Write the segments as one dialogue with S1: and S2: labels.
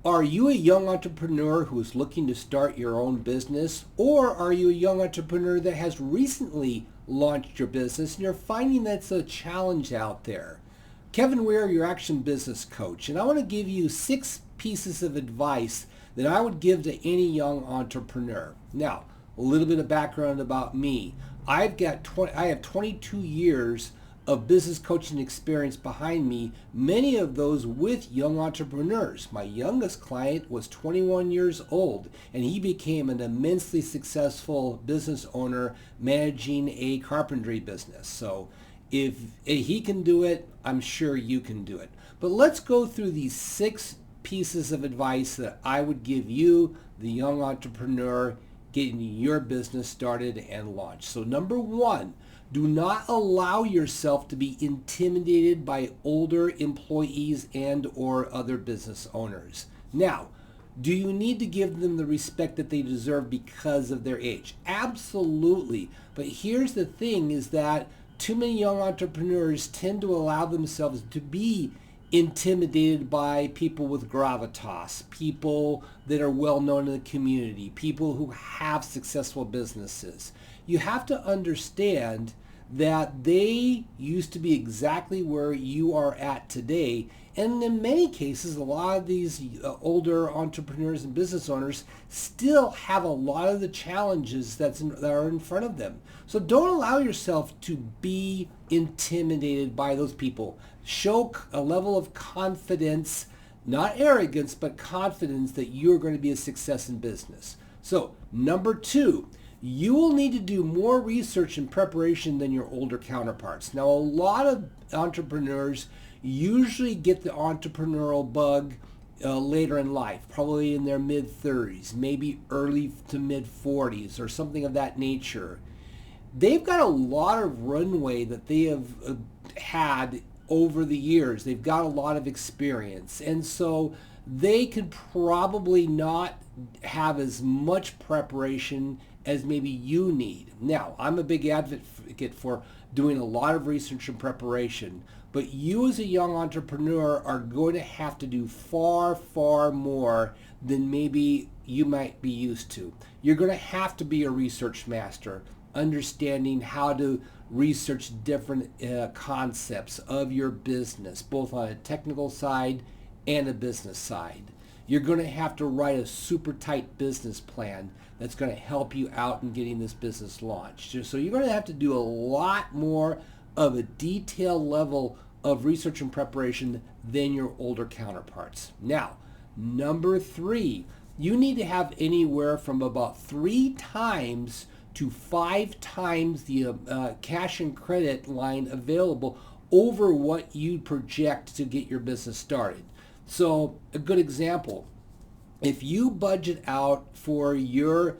S1: Are you a young entrepreneur who is looking to start your own business? Or are you a young entrepreneur that has recently launched your business and you're finding that's a challenge out there? Kevin Weir, your action business coach, and I want to give you 6 pieces of advice that I would give to any young entrepreneur. Now, a little bit of background about me. I have 22 years of business coaching experience behind me, many of those with young entrepreneurs. My youngest client was 21 years old, and he became an immensely successful business owner managing a carpentry business. So if he can do it, I'm sure you can do it. But let's go through these 6 pieces of advice that I would give you, the young entrepreneur, getting your business started and launched. So number 1, do not allow yourself to be intimidated by older employees and or other business owners. Now, do you need to give them the respect that they deserve because of their age? Absolutely. But here's the thing is that too many young entrepreneurs tend to allow themselves to be intimidated by people with gravitas, people that are well known in the community, people who have successful businesses. You have to understand that they used to be exactly where you are at today. And in many cases, a lot of these older entrepreneurs and business owners still have a lot of the challenges that are in front of them. So don't allow yourself to be intimidated by those people. Show a level of confidence, not arrogance, but confidence that you're going to be a success in business. So number 2, you will need to do more research and preparation than your older counterparts. Now, a lot of entrepreneurs usually get the entrepreneurial bug later in life, probably in their mid-30s, maybe early to mid-40s or something of that nature. They've got a lot of runway that they have had over the years. They've got a lot of experience, and so they could probably not have as much preparation as maybe you need. Now, I'm a big advocate for doing a lot of research and preparation, but you as a young entrepreneur are going to have to do far, far more than maybe you might be used to. You're going to have to be a research master, understanding how to research different concepts of your business, both on a technical side and a business side. You're going to have to write a super tight business plan that's going to help you out in getting this business launched. So you're going to have to do a lot more of a detailed level of research and preparation than your older counterparts. Now, number 3, you need to have anywhere from about 3 times to 5 times the cash and credit line available over what you project to get your business started. So a good example, if you budget out for your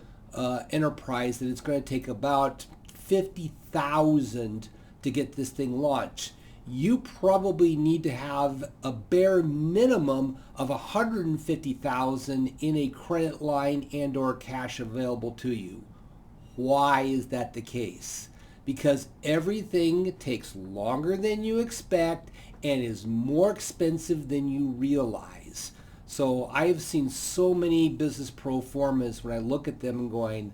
S1: enterprise that it's going to take about $50,000 to get this thing launched, you probably need to have a bare minimum of $150,000 in a credit line and or cash available to you. Why is that the case? Because everything takes longer than you expect and is more expensive than you realize. So I've seen so many business pro formas when I look at them and going,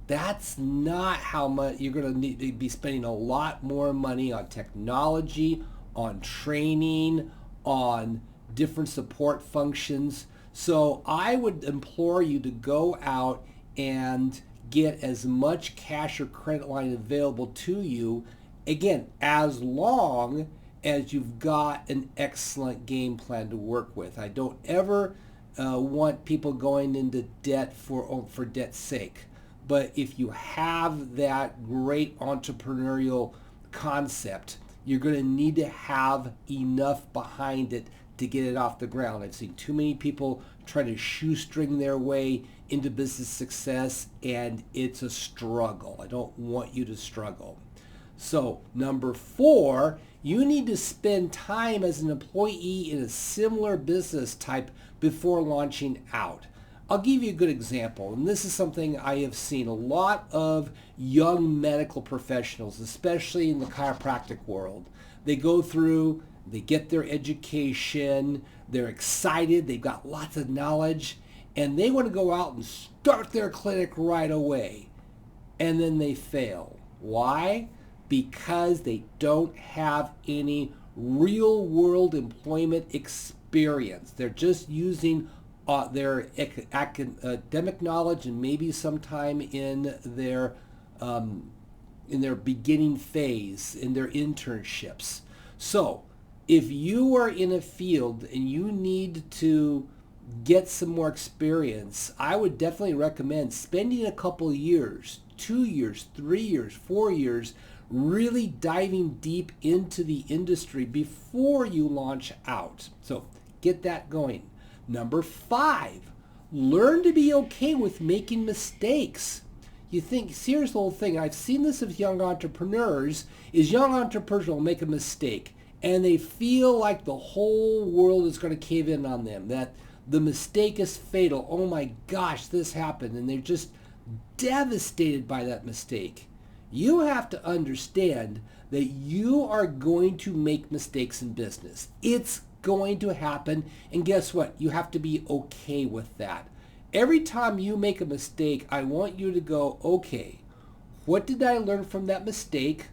S1: that's not how much you're going to need to be spending. A lot more money on technology, on training, on different support functions. So I would implore you to go out and get as much cash or credit line available to you, again, as long as you've got an excellent game plan to work with. I don't ever want people going into debt for debt's sake. But if you have that great entrepreneurial concept, you're going to need to have enough behind it to get it off the ground. I've seen too many people try to shoestring their way into business success, and it's a struggle. I don't want you to struggle. So number 4, you need to spend time as an employee in a similar business type before launching out. I'll give you a good example, and this is something I have seen a lot of young medical professionals, especially in the chiropractic world. They go through They get their education, they're excited, they've got lots of knowledge, and they want to go out and start their clinic right away. And then they fail. Why? Because they don't have any real world employment experience. They're just using their academic knowledge and maybe sometime in their beginning phase, in their internships. So if you are in a field and you need to get some more experience, I would definitely recommend spending a couple of years, 2 years, 3 years, 4 years, really diving deep into the industry before you launch out. So get that going. Number 5, learn to be okay with making mistakes. You think, here's the whole thing, I've seen this with young entrepreneurs, is young entrepreneurs will make a mistake and they feel like the whole world is going to cave in on them, that the mistake is fatal. Oh my gosh, this happened, and they're just devastated by that mistake. You have to understand that you are going to make mistakes in business. It's going to happen, and guess what? You have to be okay with that. Every time you make a mistake, I want you to go, okay, what did I learn from that mistake?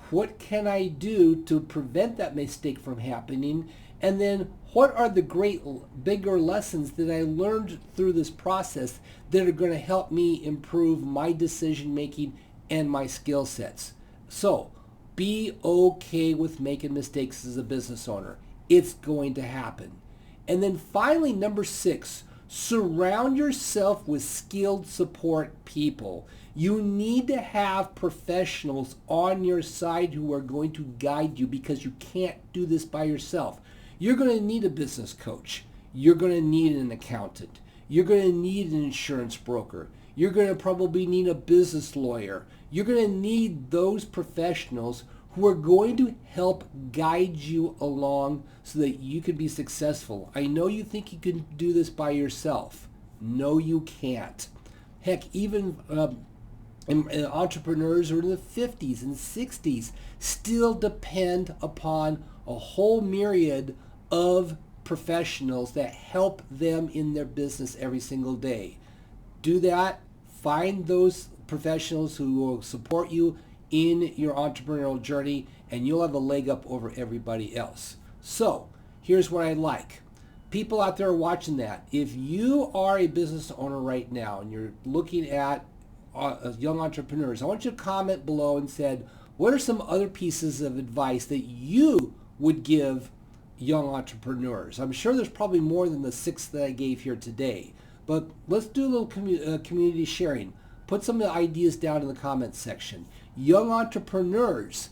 S1: What can I do to prevent that mistake from happening? And then what are the great bigger lessons that I learned through this process that are going to help me improve my decision making and my skill sets? So be okay with making mistakes as a business owner. It's going to happen. And then finally, number 6, surround yourself with skilled support people. You need to have professionals on your side who are going to guide you, because you can't do this by yourself. You're going to need a business coach. You're going to need an accountant. You're going to need an insurance broker. You're going to probably need a business lawyer. You're going to need those professionals who are going to help guide you along so that you can be successful. I know you think you can do this by yourself. No, you can't. Heck, even entrepreneurs who are in the 50s and 60s still depend upon a whole myriad of professionals that help them in their business every single day. Do that. Find those professionals who will support you in your entrepreneurial journey, and you'll have a leg up over everybody else. So here's what I like. People out there watching that, if you are a business owner right now and you're looking at young entrepreneurs, I want you to comment below and said, what are some other pieces of advice that you would give young entrepreneurs? I'm sure there's probably more than the 6 that I gave here today, but let's do a little community sharing. Put some of the ideas down in the comments section. Young entrepreneurs,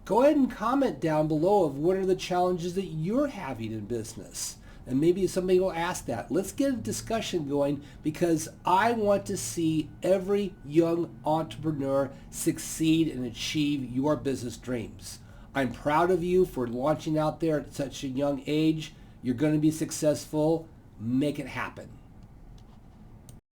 S1: go ahead and comment down below of what are the challenges that you're having in business. And maybe somebody will ask that. Let's get a discussion going, because I want to see every young entrepreneur succeed and achieve your business dreams. I'm proud of you for launching out there at such a young age. You're going to be successful. Make it happen.